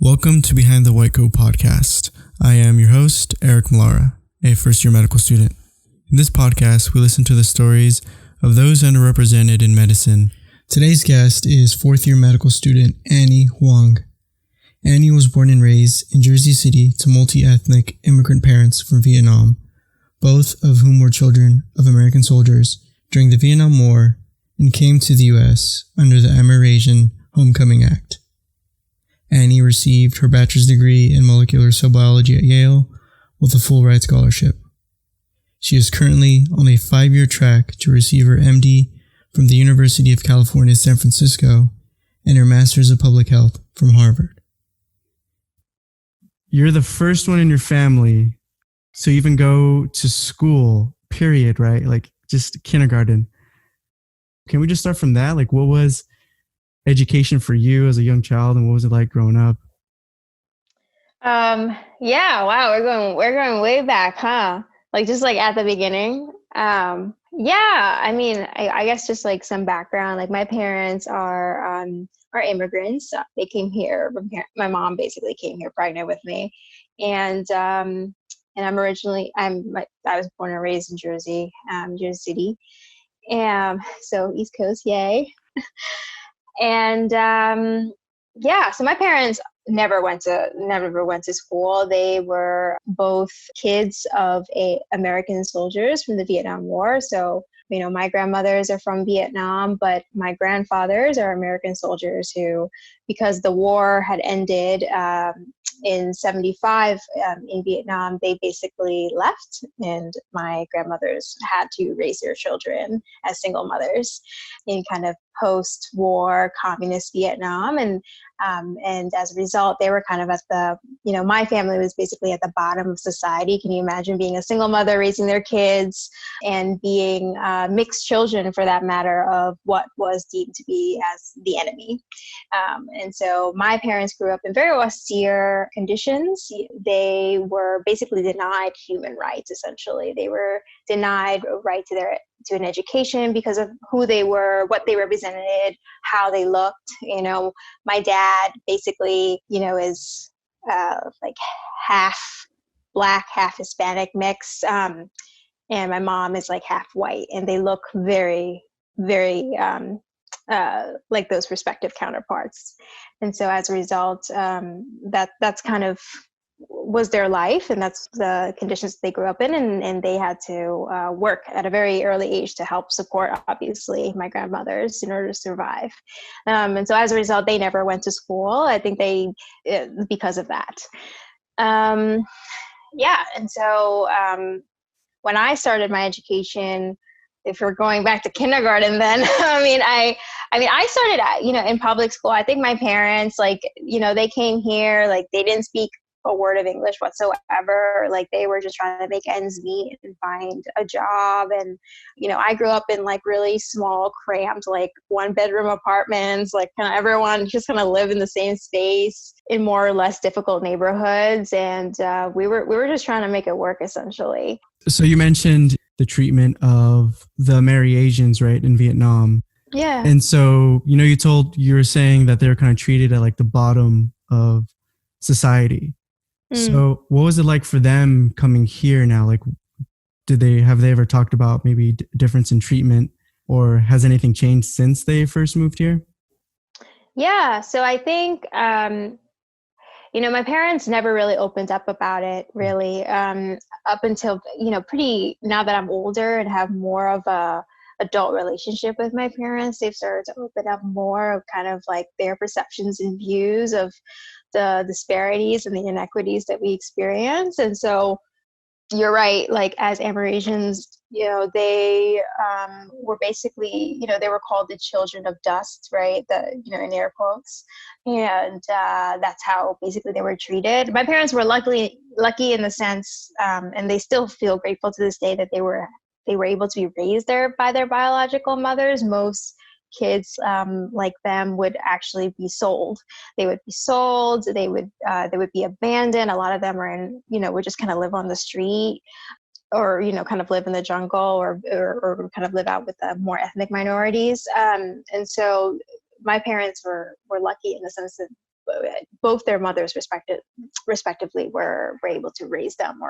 Welcome to Behind the White Coat podcast. I am your host, Eric Malara, a first-year medical student. In this podcast, we listen to the stories of those underrepresented in medicine. Today's guest is fourth-year medical student Annie Hoang. Annie was born and raised in Jersey City to multi-ethnic immigrant parents from Vietnam, both of whom were children of American soldiers during the Vietnam War and came to the U.S. under the Amerasian Homecoming Act. Annie received her bachelor's degree in Molecular Cell Biology at Yale with a full ride scholarship. She is currently on a 5-year track to receive her MD from the University of California, San Francisco, and her Master's of Public Health from Harvard. You're the first one in your family to even go to school, period, right? Like just kindergarten. Can we just start from that? Like, what was education for you as a young child, and what was it like growing up? Yeah, wow, we're going way back, huh? Like just like at the beginning. I guess just like some background. Like my parents are immigrants. They came here. My mom basically came here pregnant with me, and I was born and raised in Jersey, Jersey City, so East Coast, yay. And so my parents never went to school. They were both kids of American soldiers from the Vietnam War. So, my grandmothers are from Vietnam, but my grandfathers are American soldiers who, because the war had ended in 1975 in Vietnam, they basically left, and my grandmothers had to raise their children as single mothers in kind of post-war communist Vietnam, and as a result, they were kind of at the, my family was basically at the bottom of society. Can you imagine being a single mother raising their kids and being mixed children, for that matter, of what was deemed to be as the enemy? And so my parents grew up in very austere conditions. They were basically denied human rights, essentially. They were denied a right to an education because of who they were, what they represented, how they looked. My dad basically, is like half Black, half Hispanic mix. And my mom is like half white, and they look very, very like those respective counterparts. And so as a result, that's kind of was their life, and that's the conditions they grew up in, and they had to work at a very early age to help support, obviously, my grandmothers in order to survive. And so as a result, they never went to school. I think because of that. And so when I started my education, if we're going back to kindergarten, then I started in public school. I think my parents, they came here, they didn't speak a word of English whatsoever. They were just trying to make ends meet and find a job. And, I grew up in really small, cramped, 1-bedroom apartments, kind of everyone just kind of lived in the same space in more or less difficult neighborhoods. And we were just trying to make it work, essentially. So you mentioned the treatment of the Amerasians, right, in Vietnam. Yeah. And so, you were saying that they were kind of treated at the bottom of society. So what was it like for them coming here now? Have they ever talked about maybe difference in treatment, or has anything changed since they first moved here? Yeah. So I think, my parents never really opened up about it, really, up until, now that I'm older and have more of a adult relationship with my parents, they've started to open up more of kind of their perceptions and views of the disparities and the inequities that we experience. And so you're right, as Amerasians, they were basically, they were called the children of dust, right? In air quotes. And that's how basically they were treated. My parents were lucky in the sense, and they still feel grateful to this day, that they were able to be raised there by their biological mothers. Most kids like them would actually be sold. They would be sold. They would be abandoned. A lot of them would just kind of live on the street. or kind of live in the jungle, or kind of live out with the more ethnic minorities. And so my parents were lucky in the sense that both their mothers respectively were able to raise them,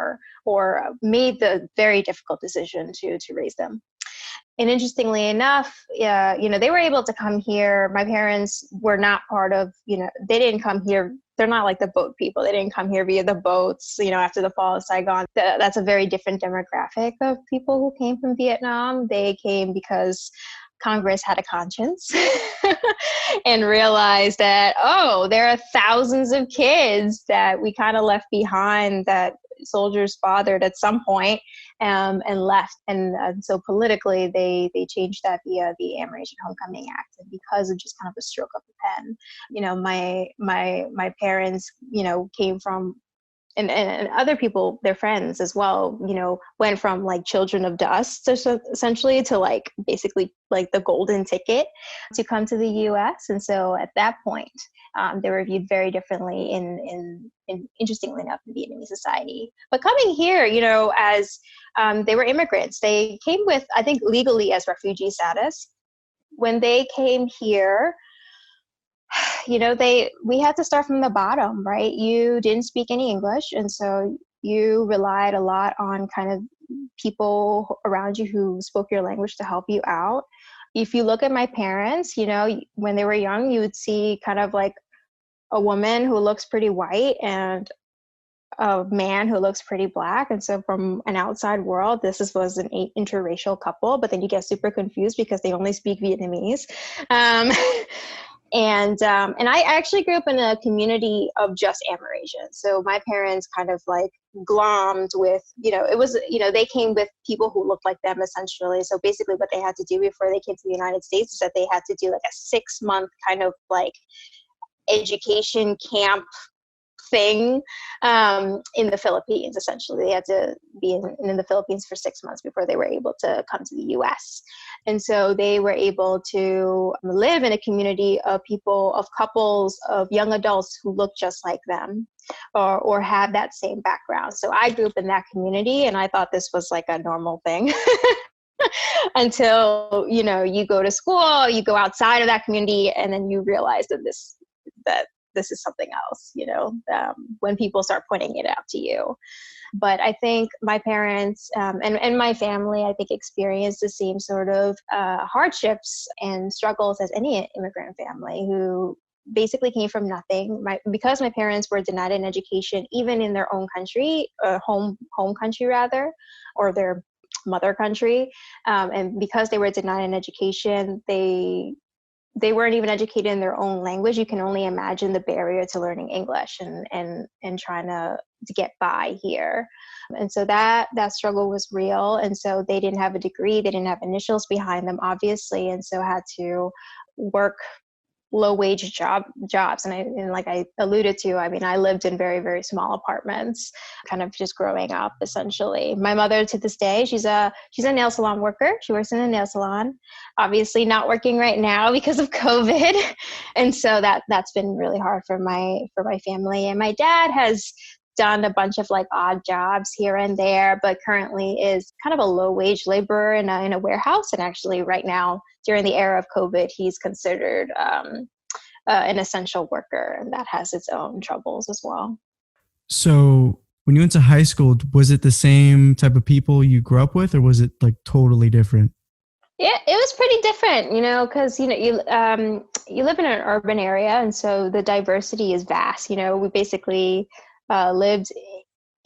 or made the very difficult decision to raise them. And interestingly enough, they were able to come here. My parents were not part of, they didn't come here. They're not like the boat people. They didn't come here via the boats, after the fall of Saigon. That's a very different demographic of people who came from Vietnam. They came because Congress had a conscience and realized that, there are thousands of kids that we kind of left behind, that soldiers fathered at some point, and left. And so politically, they changed that via the Amerasian Homecoming Act. And because of just kind of a stroke of the pen, my parents, came from, and other people, their friends as well, went from like children of dust, so essentially, to like basically like the golden ticket to come to the U.S. And so at that point, they were viewed very differently in interestingly enough, in Vietnamese society. But coming here, as they were immigrants, they came with, I think, legally as refugee status. When they came here, we had to start from the bottom, right? You didn't speak any English. And so you relied a lot on kind of people around you who spoke your language to help you out. If you look at my parents, when they were young, you would see kind of like a woman who looks pretty white and a man who looks pretty black. And so from an outside world, was an interracial couple, but then you get super confused because they only speak Vietnamese. And I actually grew up in a community of just Amerasians. So my parents kind of like glommed with, it was, they came with people who looked like them essentially. So basically what they had to do before they came to the United States is that they had to do like a 6-month kind of like education camp thing in the Philippines. Essentially, they had to be in the Philippines for 6 months before they were able to come to the U.S. And so they were able to live in a community of people, of couples, of young adults who look just like them, or have that same background. So I grew up in that community, and I thought this was like a normal thing. Until you go to school, you go outside of that community, and then you realize that this is something else, when people start pointing it out to you. But I think my parents and my family, I think, experienced the same sort of hardships and struggles as any immigrant family who basically came from nothing. Because my parents were denied an education, even in their own country, home country rather, or their mother country, and because they were denied an education, they weren't even educated in their own language. You can only imagine the barrier to learning English and trying to get by here. And so that struggle was real. And so they didn't have a degree. They didn't have initials behind them, obviously. And so had to work low-wage jobs. And like I alluded to, I lived in very, very small apartments, kind of just growing up, essentially. My mother, to this day, she's a nail salon worker. She works in a nail salon, obviously not working right now because of COVID. And so that's been really hard for my family. And my dad has done a bunch of like odd jobs here and there, but currently is kind of a low-wage laborer in a warehouse. And actually right now, during the era of COVID, he's considered an essential worker, and that has its own troubles as well. So when you went to high school, was it the same type of people you grew up with, or was it like totally different? Yeah, it was pretty different, because, you live in an urban area, and so the diversity is vast. We basically lived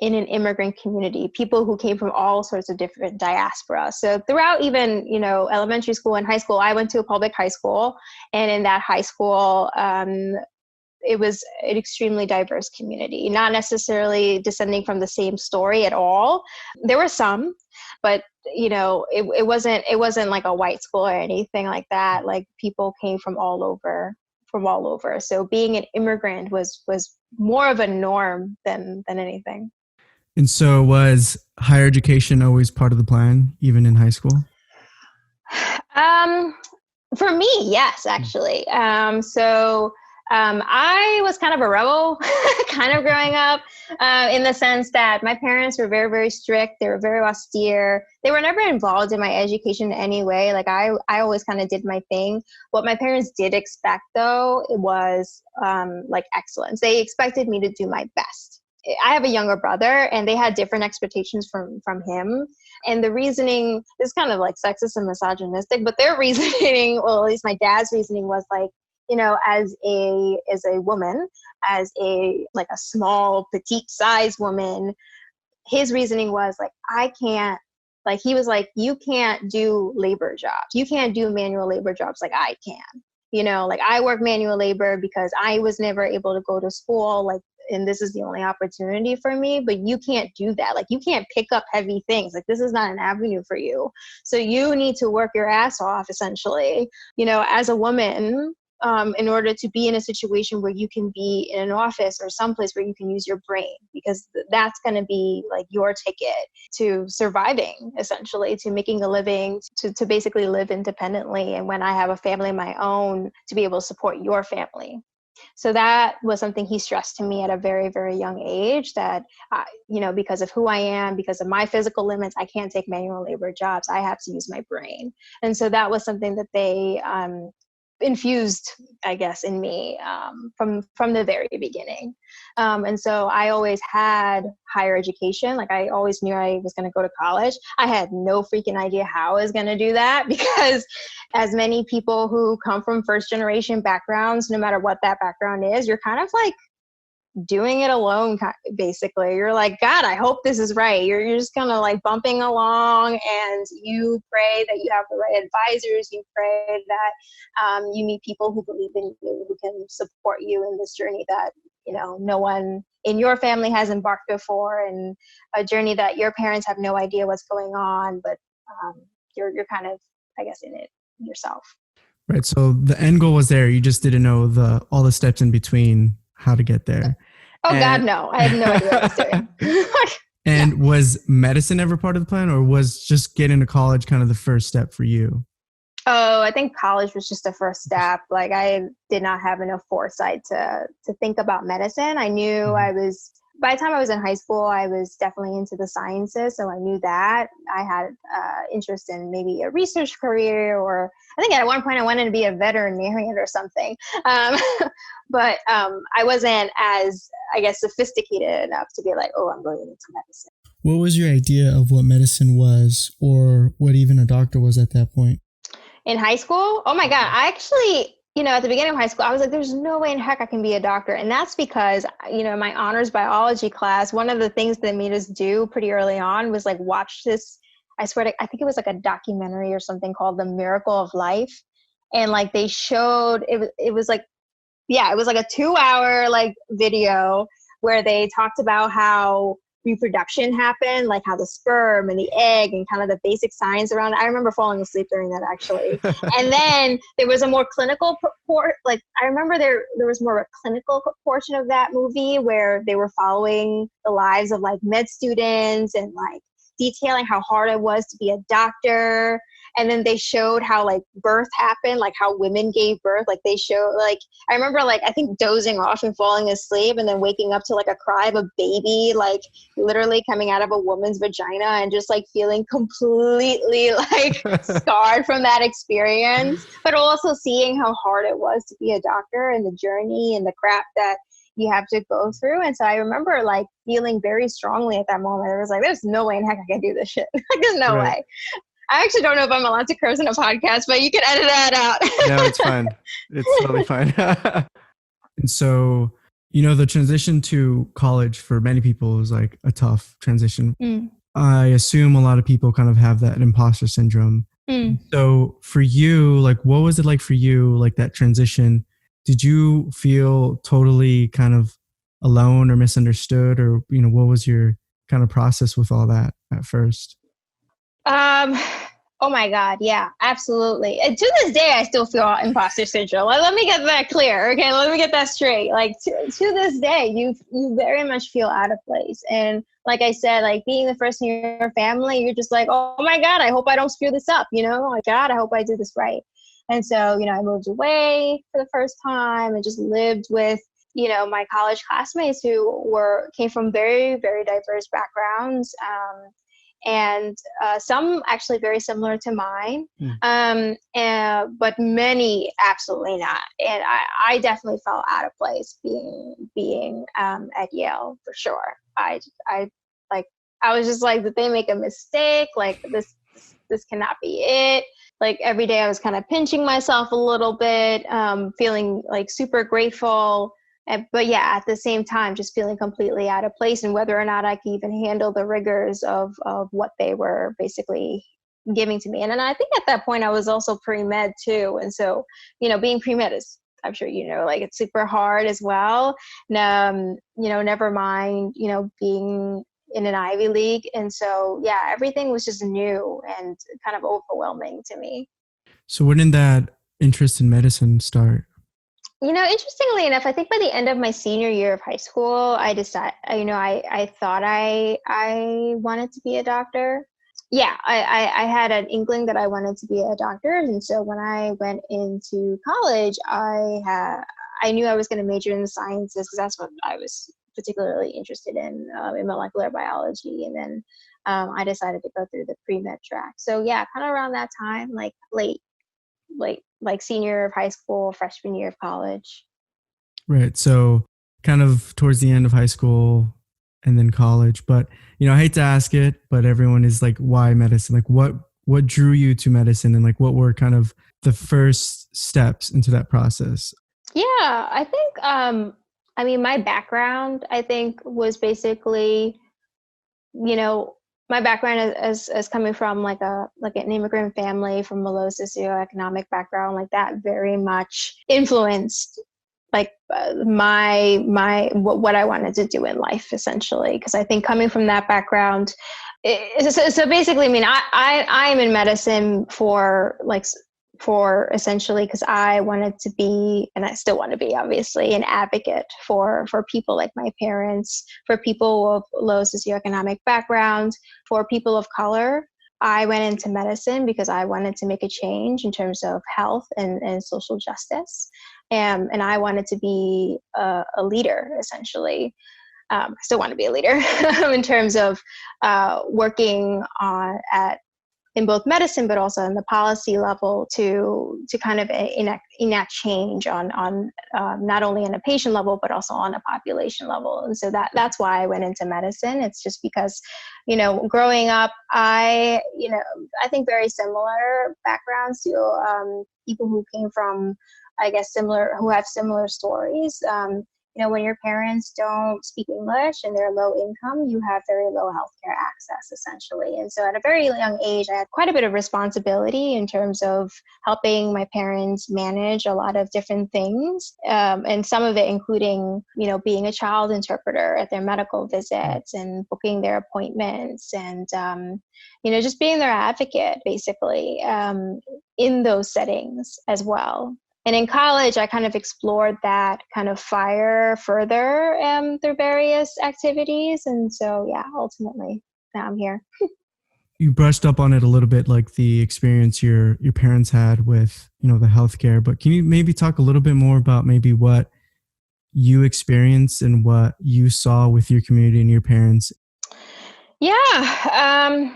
in an immigrant community, people who came from all sorts of different diaspora. So throughout even, elementary school and high school, I went to a public high school. And in that high school, it was an extremely diverse community, not necessarily descending from the same story at all. There were some, but it wasn't like a white school or anything like that. Like people came from all over. So being an immigrant was more of a norm than anything. And so was higher education always part of the plan, even in high school? For me, yes, actually. So I was kind of a rebel, kind of growing up, in the sense that my parents were very, very strict. They were very austere. They were never involved in my education in any way. Like I always kind of did my thing. What my parents did expect, though, it was like excellence. They expected me to do my best. I have a younger brother, and they had different expectations from him. And the reasoning is kind of like sexist and misogynistic, but their reasoning, well, at least my dad's reasoning was like, you know, as a woman, as a like a small petite size woman, his reasoning was like, I can't, like, he was like, you can't do labor jobs. You can't do manual labor jobs like I can. You know, like I work manual labor because I was never able to go to school, like, and this is the only opportunity for me, but you can't do that. Like you can't pick up heavy things. Like this is not an avenue for you. So you need to work your ass off, essentially, you know, as a woman, in order to be in a situation where you can be in an office or someplace where you can use your brain, because that's going to be like your ticket to surviving, essentially, to making a living, to basically live independently. And when I have a family of my own, to be able to support your family. So that was something he stressed to me at a very, very young age, that, you know, because of who I am, because of my physical limits, I can't take manual labor jobs. I have to use my brain. And so that was something that they infused, I guess, in me from the very beginning. And so I always had higher education. Like I always knew I was going to go to college. I had no freaking idea how I was going to do that, because as many people who come from first generation backgrounds, no matter what that background is, you're kind of like doing it alone, basically. You're like, God, I hope this is right. You're just kind of like bumping along, and you pray that you have the right advisors. You pray that you meet people who believe in you, who can support you in this journey that, you know, no one in your family has embarked before, and a journey that your parents have no idea what's going on, but you're kind of, I guess, in it yourself. Right. So the end goal was there. You just didn't know all the steps in between how to get there. Oh, God, no. I had no idea what I was doing. And was medicine ever part of the plan, or was just getting to college kind of the first step for you? Oh, I think college was just the first step. Like I did not have enough foresight to think about medicine. I knew I was, by the time I was in high school, I was definitely into the sciences. So I knew that I had interest in maybe a research career, or I think at one point I wanted to be a veterinarian or something. But I wasn't as, I guess, sophisticated enough to be like, oh, I'm going into medicine. What was your idea of what medicine was, or what even a doctor was at that point? In high school? Oh my God. I actually, you know, at the beginning of high school, I was like, there's no way in heck I can be a doctor. And that's because, you know, my honors biology class, one of the things that made us do pretty early on was like watch this, I swear to, I think it was like a documentary or something called The Miracle of Life. And like they showed, it was like, yeah, it was like a 2-hour like video where they talked about how reproduction happened, like how the sperm and the egg and kind of the basic science around it. I remember falling asleep during that, actually. And then there was a more clinical like I remember there was more of a clinical portion of that movie where they were following the lives of like med students and like detailing how hard it was to be a doctor. And then they showed how like birth happened, like how women gave birth. Like they showed, like, I remember like, I think dozing off and falling asleep and then waking up to like a cry of a baby, like literally coming out of a woman's vagina, and just like feeling completely like scarred from that experience, but also seeing how hard it was to be a doctor and the journey and the crap that you have to go through. And so I remember like feeling very strongly at that moment. It was like, there's no way in heck I can do this shit. Like, there's no way. I actually don't know if I'm allowed to curse in a podcast, but you can edit that out. No, it's fine. It's totally fine. And so, you know, the transition to college for many people is like a tough transition. I assume a lot of people kind of have that imposter syndrome. So for you, like, what was it like for you, like that transition? Did you feel totally kind of alone or misunderstood, or, you know, what was your kind of process with all that at first? Oh my God. Yeah, absolutely. And to this day, I still feel imposter syndrome. Let me get that clear. Okay. Let me get that straight. Like to this day, you very much feel out of place. And like I said, like being the first in your family, you're just like, oh my God, I hope I don't screw this up. You know, like, God, I hope I do this right. And so, I moved away for the first time and just lived with, my college classmates who came from very, very diverse backgrounds. And some actually very similar to mine, but many absolutely not. And I definitely felt out of place being at Yale for sure. I was just like, did they make a mistake? Like this cannot be it. Like every day I was kind of pinching myself a little bit, feeling like super grateful. But yeah, at the same time, just feeling completely out of place and whether or not I could even handle the rigors of what they were basically giving to me. And then I think at that point I was also pre-med too. And so, being pre-med is, I'm sure, like it's super hard as well. Never mind, being in an Ivy League. And so, yeah, everything was just new and kind of overwhelming to me. So when did that interest in medicine start? Interestingly enough, I think by the end of my senior year of high school, I decided, I thought I wanted to be a doctor. Yeah, I had an inkling that I wanted to be a doctor. And so when I went into college, I knew I was going to major in the sciences because that's what I was particularly interested in molecular biology. And then I decided to go through the pre-med track. So yeah, kind of around that time, like late, like senior year of high school, freshman year of college. Right. So kind of towards the end of high school and then college. But, I hate to ask it, but everyone is like, why medicine? Like what drew you to medicine and like what were kind of the first steps into that process? Yeah, I think, my background, I think was basically, my background as coming from like an immigrant family from a low socioeconomic background, like that very much influenced like what I wanted to do in life, essentially. Because I think coming from that background, so basically, I am in medicine for essentially because I wanted to be, and I still want to be, obviously, an advocate for people like my parents, for people of low socioeconomic backgrounds, for people of color. I went into medicine because I wanted to make a change in terms of health and social justice. And I wanted to be a leader, essentially. I still want to be a leader in terms of working in both medicine, but also in the policy level to kind of enact change on not only on a patient level, but also on a population level. And so that's why I went into medicine. It's just because, growing up, I think very similar backgrounds to people who came from, I guess, who have similar stories. When your parents don't speak English and they're low income, you have very low healthcare access, essentially. And so at a very young age, I had quite a bit of responsibility in terms of helping my parents manage a lot of different things. And some of it including, being a child interpreter at their medical visits and booking their appointments and, just being their advocate, basically, in those settings as well. And in college, I kind of explored that kind of fire further through various activities. And so, yeah, ultimately, now I'm here. You brushed up on it a little bit, like the experience your parents had with, the healthcare. But can you maybe talk a little bit more about maybe what you experienced and what you saw with your community and your parents? Yeah.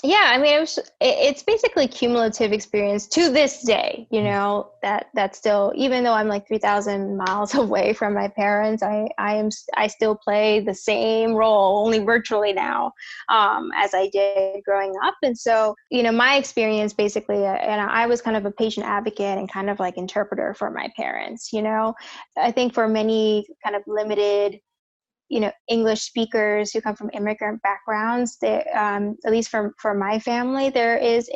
It's basically cumulative experience to this day, that still, even though I'm like 3,000 miles away from my parents, I still play the same role, only virtually now, as I did growing up. And so, my experience basically, and I was kind of a patient advocate and kind of like interpreter for my parents, I think for many kind of limited English speakers who come from immigrant backgrounds, at least for my family, there's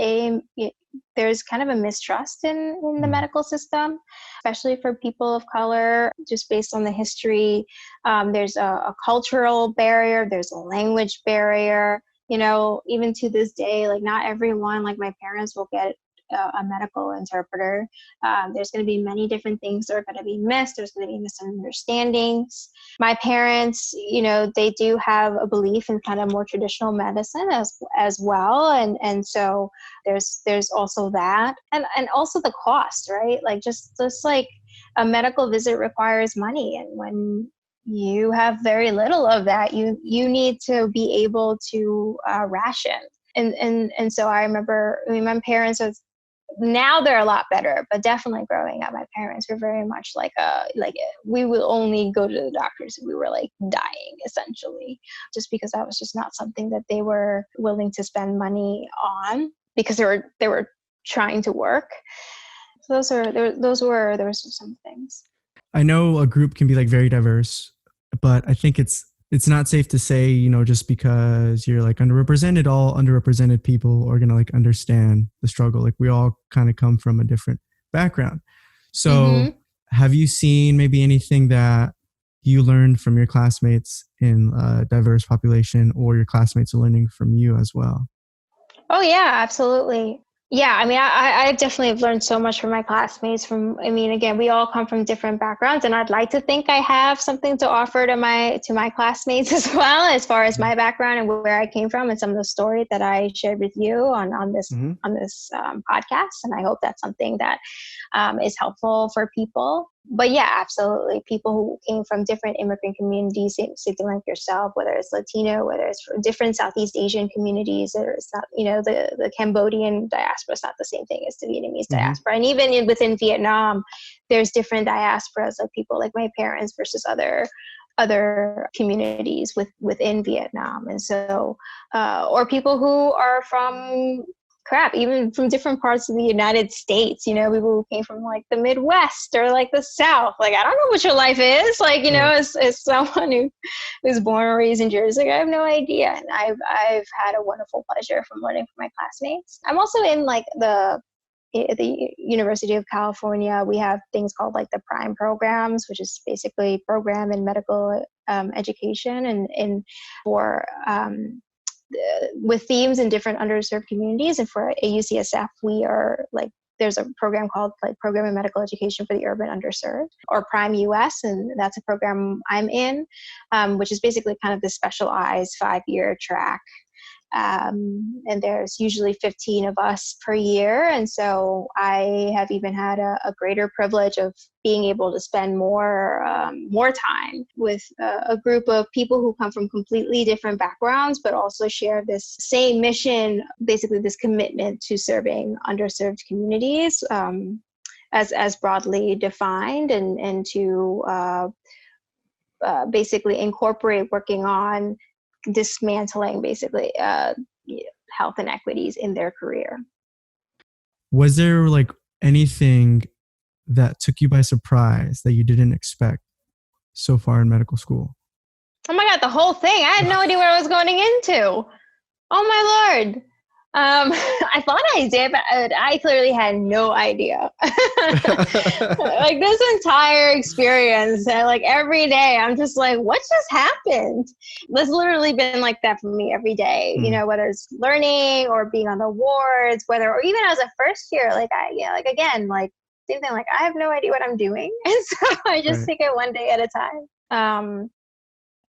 kind of a mistrust in the medical system, especially for people of color, just based on the history. There's a cultural barrier, there's a language barrier, even to this day, like not everyone, like my parents, will get a medical interpreter. There's going to be many different things that are going to be missed. There's going to be misunderstandings. My parents, they do have a belief in kind of more traditional medicine as well. And so there's also that. And also the cost, right? Like just like a medical visit requires money. And when you have very little of that, you need to be able to ration. And so I remember, my parents now they're a lot better, but definitely growing up, my parents were very much like we would only go to the doctors if we were like dying, essentially, just because that was just not something that they were willing to spend money on because they were trying to work. So there were some things. I know a group can be like very diverse, but I think it's not safe to say, just because you're like underrepresented, all underrepresented people are going to like understand the struggle. Like we all kind of come from a different background. So have you seen maybe anything that you learned from your classmates in a diverse population, or your classmates are learning from you as well? Oh yeah, absolutely. Yeah, I mean, I definitely have learned so much from my classmates. Again, we all come from different backgrounds, and I'd like to think I have something to offer to my classmates as well, as far as my background and where I came from, and some of the story that I shared with you on this podcast. And I hope that's something that is helpful for people. But yeah, absolutely. People who came from different immigrant communities, something like yourself, whether it's Latino, whether it's from different Southeast Asian communities, or it's not, the Cambodian diaspora is not the same thing as the Vietnamese diaspora. And even within Vietnam, there's different diasporas, like people like my parents versus other communities within Vietnam. And so, or people who are from even from different parts of the United States, people who came from like the Midwest or like the South. Like, I don't know what your life is like, as someone who's born and raised in Jersey, I have no idea. And I've had a wonderful pleasure from learning from my classmates. I'm also in like the University of California. We have things called like the PRIME programs, which is basically program in medical education and for with themes in different underserved communities. And for AUCSF, we are like, there's a program called like Program in Medical Education for the Urban Underserved, or PRIME US. And that's a program I'm in, which is basically kind of the specialized 5-year track. And there's usually 15 of us per year. And so I have even had a greater privilege of being able to spend more time with a group of people who come from completely different backgrounds, but also share this same mission, basically this commitment to serving underserved communities as broadly defined, and to basically incorporate working on dismantling basically health inequities in their career. Was there like anything that took you by surprise that you didn't expect so far in medical school? Oh my God, the whole thing. I had no idea what I was going into. Oh my Lord. I thought I did, but I clearly had no idea. Like this entire experience, like every day, I'm just like, what just happened? It's literally been like that for me every day, whether it's learning or being on the wards, or even as a first year, same thing, like I have no idea what I'm doing. And so I just take it one day at a time.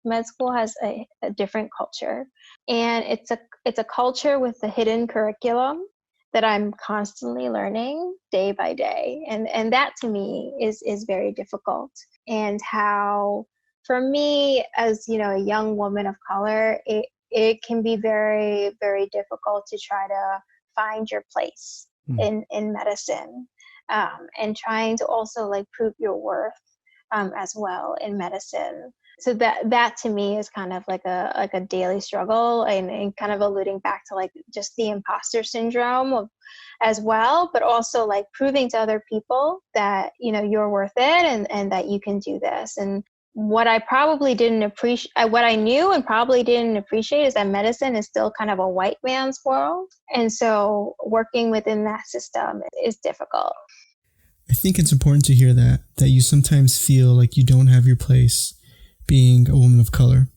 Med school has a different culture, and it's a culture with a hidden curriculum that I'm constantly learning day by day. And that to me is very difficult. And how, for me, as a young woman of color, it can be very, very difficult to try to find your place in medicine, and trying to also like prove your worth as well in medicine. So that to me is kind of like a daily struggle, and kind of alluding back to like just the imposter syndrome as well, but also like proving to other people that, you're worth it, and that you can do this. And what I probably didn't appreciate, what I knew and probably didn't appreciate, is that medicine is still kind of a white man's world. And so working within that system is difficult. I think it's important to hear that you sometimes feel like you don't have your place being a woman of color.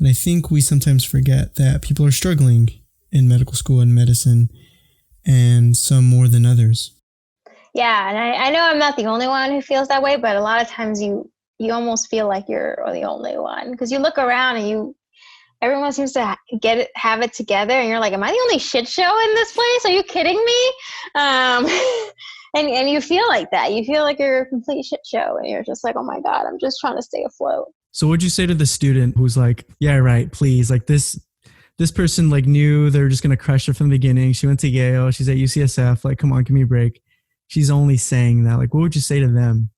And I think we sometimes forget that people are struggling in medical school and medicine, and some more than others. Yeah, and I know I'm not the only one who feels that way, but a lot of times you almost feel like you're the only one, because you look around and everyone seems to have it together, and you're like, am I the only shit show in this place? Are you kidding me? And you feel like that. You feel like you're a complete shit show, and you're just like, oh my God, I'm just trying to stay afloat. So what'd you say to the student who's like, yeah, right, please, like this person like knew they were just going to crush her from the beginning. She went to Yale. She's at UCSF. Like, come on, give me a break. She's only saying that. Like, what would you say to them?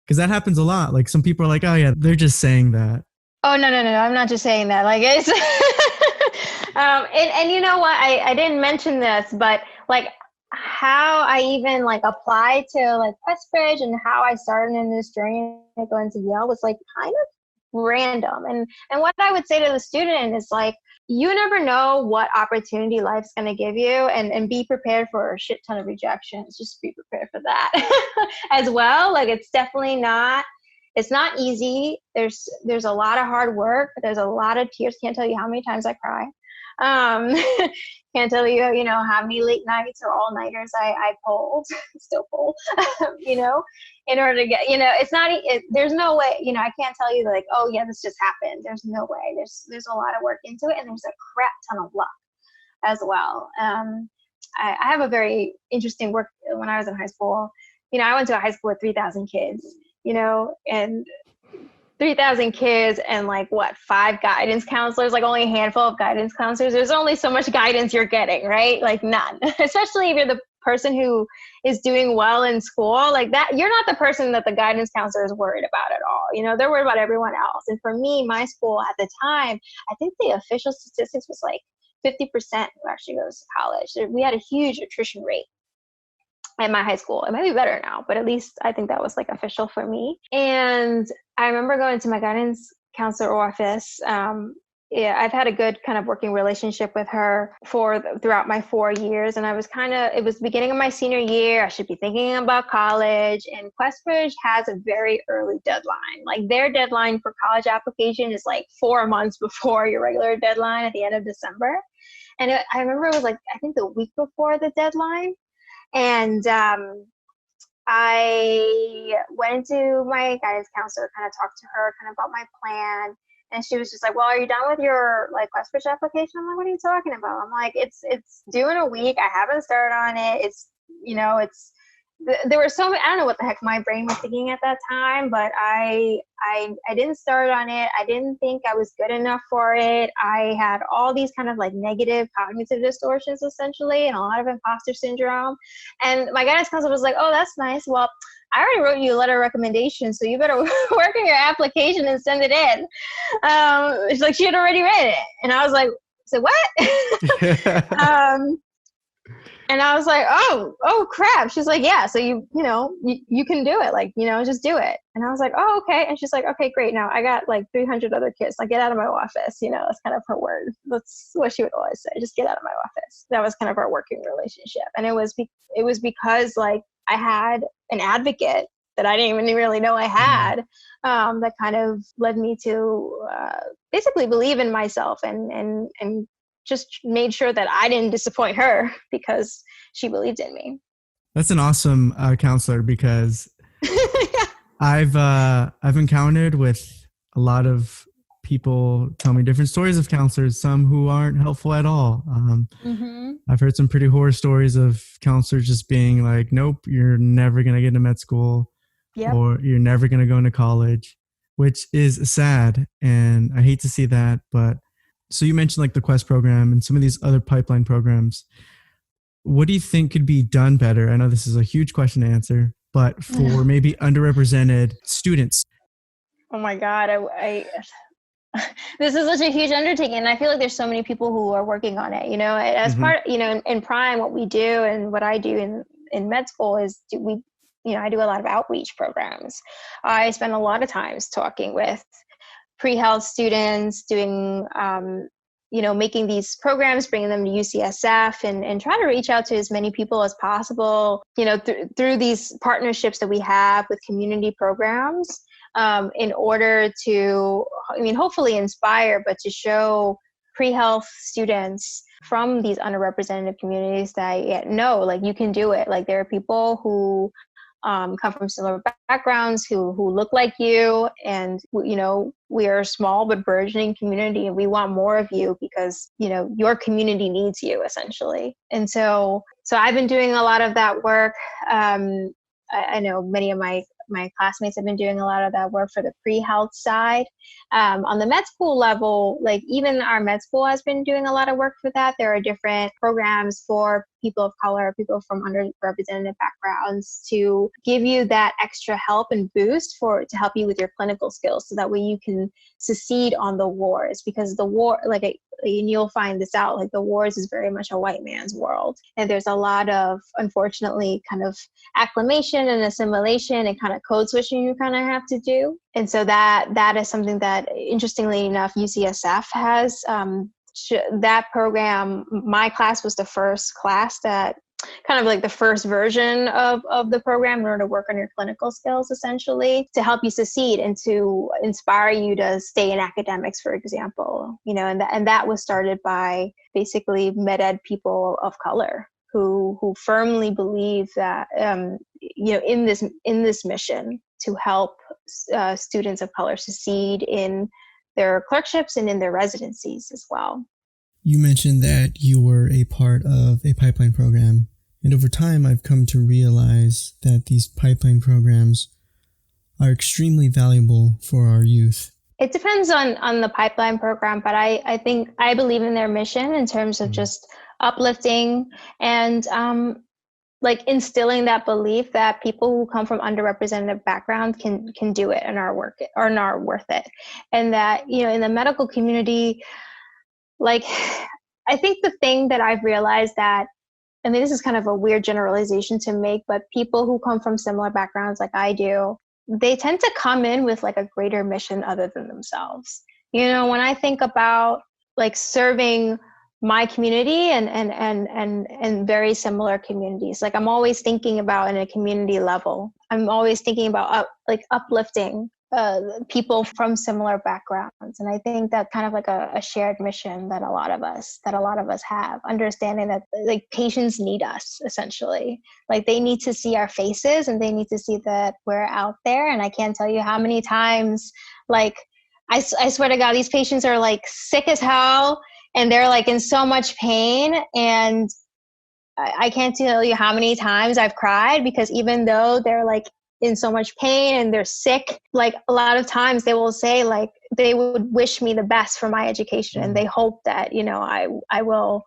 Because that happens a lot. Like some people are like, oh yeah, they're just saying that. Oh, no. I'm not just saying that. Like it's, and you know what? I didn't mention this, but like how I even like applied to like Questbridge and how I started in this journey going to Yale was like kind of random. And what I would say to the student is like, you never know what opportunity life's going to give you, and be prepared for a shit ton of rejections. Just be prepared for that as well. Like it's not easy. There's a lot of hard work. There's a lot of tears. Can't tell you how many times I cry. Can't tell you, how many late nights or all nighters I pulled, still pull, in order to get, there's no way, I can't tell you like, oh yeah, this just happened. There's no way. There's a lot of work into it, and there's a crap ton of luck as well. I have a very interesting work when I was in high school. I went to a high school with 3,000 kids, and 3,000 kids and like 5 guidance counselors, like only a handful of guidance counselors. There's only so much guidance you're getting, right? Like none, especially if you're the person who is doing well in school like that. You're not the person that the guidance counselor is worried about at all. They're worried about everyone else. And for me, my school at the time, I think the official statistics was like 50% who actually goes to college. We had a huge attrition rate at my high school. It might be better now, but at least I think that was like official for me. And I remember going to my guidance counselor office. I've had a good kind of working relationship with her throughout my 4 years. And it was the beginning of my senior year. I should be thinking about college, and Questbridge has a very early deadline. Like their deadline for college application is like 4 months before your regular deadline at the end of December. And I remember it was like, I think the week before the deadline. And I went into my guidance counselor, kind of talked to her kind of about my plan. And she was just like, well, are you done with your like Questbridge application? I'm like, what are you talking about? I'm like, it's due in a week. I haven't started on it. There were so many, I don't know what the heck my brain was thinking at that time, but I didn't start on it. I didn't think I was good enough for it. I had all these kind of like negative cognitive distortions essentially, and a lot of imposter syndrome. And my guidance counselor was like, oh, that's nice. Well, I already wrote you a letter of recommendation, so you better work on your application and send it in. She's like, she had already read it. And I was like, so what? And I was like, oh crap. She's like, yeah, so you can do it. Like, just do it. And I was like, oh, okay. And she's like, okay, great. Now I got like 300 other kids. Like, get out of my office. That's kind of her word. That's what she would always say. Just get out of my office. That was kind of our working relationship. And it was because like I had an advocate that I didn't even really know I had, that kind of led me to basically believe in myself and just made sure that I didn't disappoint her because she believed in me. That's an awesome counselor, because I've encountered with a lot of people tell me different stories of counselors, some who aren't helpful at all. I've heard some pretty horror stories of counselors just being like, nope, you're never going to get into med school, or you're never going to go into college, which is sad. And I hate to see that, but so you mentioned like the Quest program and some of these other pipeline programs. What do you think could be done better? I know this is a huge question to answer, but for maybe underrepresented students. Oh my God. This is such a huge undertaking. And I feel like there's so many people who are working on it, as part, in Prime, what we do and what I do in med school is I do a lot of outreach programs. I spend a lot of times talking with pre-health students, doing, making these programs, bringing them to UCSF and try to reach out to as many people as possible, through these partnerships that we have with community programs, in order to, hopefully inspire, but to show pre-health students from these underrepresented communities that know, like, you can do it. Like, there are people who come from similar backgrounds who look like you, and we are a small but burgeoning community, and we want more of you because your community needs you, essentially. And so I've been doing a lot of that work. I know many of my classmates have been doing a lot of that work for the pre-health side. On the med school level, like, even our med school has been doing a lot of work for that. There are different programs for people of color, people from underrepresented backgrounds, to give you that extra help and boost to help you with your clinical skills, so that way you can succeed on the wards. Because the war, and you'll find this out, like, the wars is very much a white man's world. And there's a lot of, unfortunately, kind of acclimation and assimilation and kind of code switching you kind of have to do. And so that is something that, interestingly enough, UCSF has that program. My class was the first class that kind of like the first version of the program in order to work on your clinical skills, essentially, to help you succeed and to inspire you to stay in academics, for example. And that was started by basically med ed people of color who firmly believe that in this mission to help students of color succeed in their clerkships and in their residencies as well. You mentioned that you were a part of a pipeline program, and over time I've come to realize that these pipeline programs are extremely valuable for our youth. It depends on the pipeline program, but I think I believe in their mission in terms of just uplifting and instilling that belief that people who come from underrepresented backgrounds can do it and are worth it. And that, in the medical community, I think the thing that I've realized that, I mean, this is kind of a weird generalization to make, but people who come from similar backgrounds like I do, they tend to come in with like a greater mission other than themselves. When I think about like serving my community and very similar communities, like, I'm always thinking about, in a community level, I'm always thinking about uplifting people from similar backgrounds. And I think that kind of like a shared mission that a lot of us have, understanding that like patients need us, essentially. Like, they need to see our faces and they need to see that we're out there. And I can't tell you how many times, like, I swear to God, these patients are like sick as hell and they're like in so much pain. And I can't tell you how many times I've cried, because even though they're like in so much pain and they're sick, like, a lot of times they will say, like, they would wish me the best for my education, and they hope that I will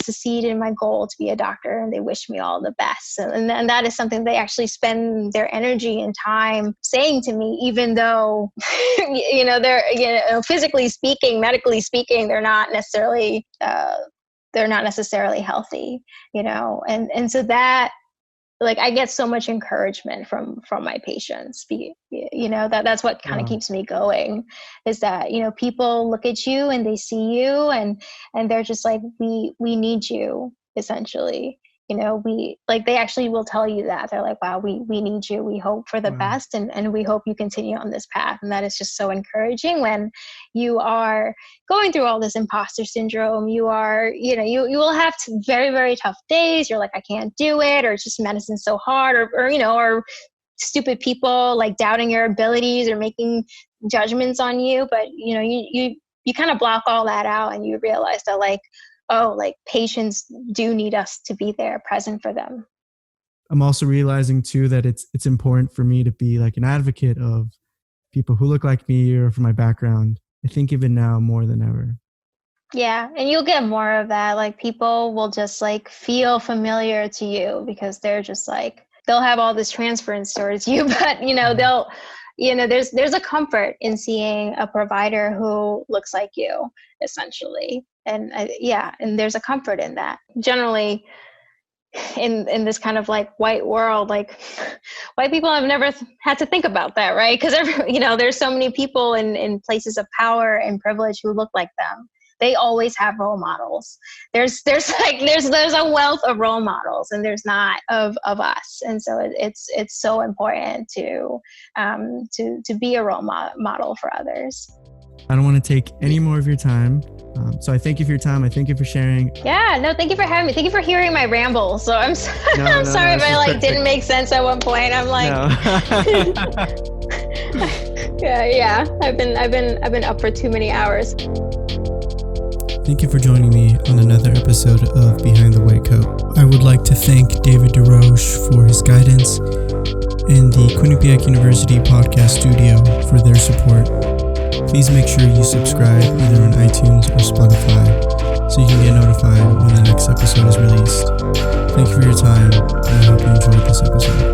succeed in my goal to be a doctor, and they wish me all the best. And that is something they actually spend their energy and time saying to me, even though they're physically speaking, medically speaking, they're not necessarily healthy, and so that, like, I get so much encouragement from my patients, that's what kind of keeps me going, is that, people look at you and they see you and they're just like, we need you, essentially. They actually will tell you that. They're like, wow, we need you. We hope for the best, and we hope you continue on this path. And that is just so encouraging when you are going through all this imposter syndrome. You are, you will have very, very tough days. You're like, I can't do it, or it's just medicine's so hard, or stupid people like doubting your abilities or making judgments on you. But, you kind of block all that out, and you realize that, like, oh, like, patients do need us to be there, present for them. I'm also realizing too that it's important for me to be like an advocate of people who look like me or from my background. I think even now more than ever. Yeah, and you'll get more of that. Like, people will just like feel familiar to you because they're just like, they'll have all this transference towards you, but they'll, there's a comfort in seeing a provider who looks like you, essentially. And and there's a comfort in that. Generally, in this kind of like white world, like, white people have never had to think about that, right? Because there's so many people in places of power and privilege who look like them. They always have role models. There's a wealth of role models, and there's not of us. And so it's so important to be a role model for others. I don't want to take any more of your time. So I thank you for your time. I thank you for sharing. Yeah, no, thank you for having me. Thank you for hearing my ramble. So I'm I'm sorry if I didn't make sense at one point. I'm like, yeah. I've been up for too many hours. Thank you for joining me on another episode of Behind the White Coat. I would like to thank David DeRoche for his guidance and the Quinnipiac University podcast studio for their support. Please make sure you subscribe either on iTunes or Spotify so you can get notified when the next episode is released. Thank you for your time, and I hope you enjoyed this episode.